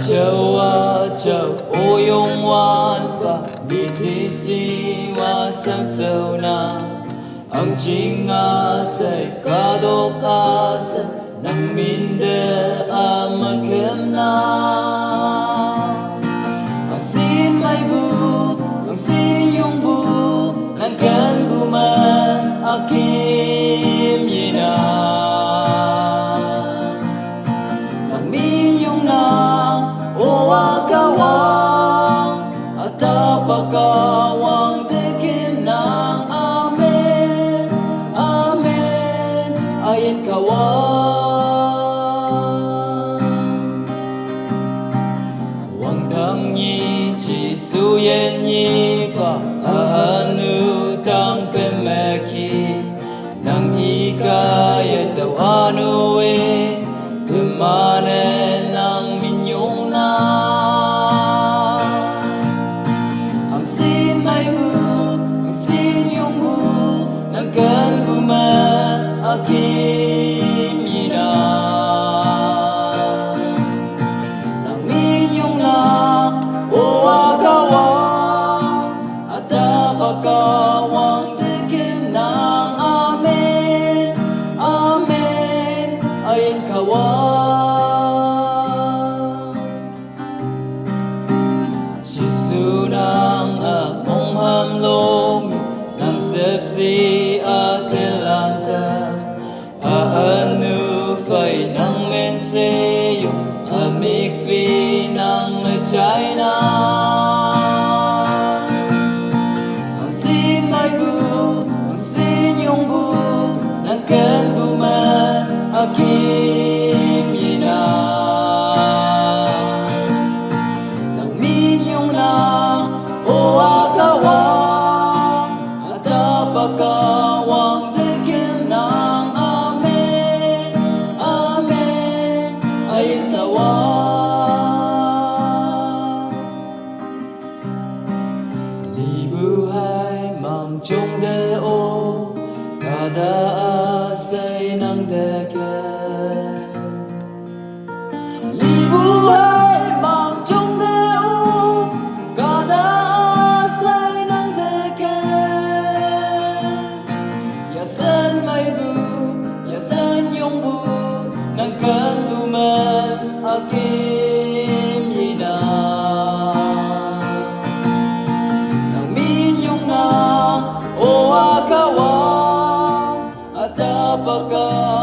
Jawa Jaw Oyong Wan Ba Mitisi Wa Sang Sona Ang Jinga Say Kado Kasa Nang Minde Amakem Na Ang Sin Mai Bu Ang Sin Yung Bu Nang Gan Bu Man Akim Yina Nang Min Yung Nang Kawang at apakawang dikim ng amen, amen, ayin kawang. Wang tang yi chi su yen yi pa anu tang pemeki nang yi kaya daw anu kemana nang minyong na ang sin may bu ang sin yung bu nang kan buman akim yina nang minyong na o akawang at apakawang dikim ng amen, amen, ayin kawang. Sunang among hamlong ng sepsi at Atlanta ahanu fay ng menseyo amik fi ng China ang sin may bu ang sin yung bu ng kan buman akim yina Kawang dikim ng amen, amen, ayin kawang. Libuhay mang chung deo kada asay ng deket. Libuhay mang chung deo kada asay ng Yasan may bu, yasan yung bu nang kan buman akin yina nang minyong na o akawang at apaka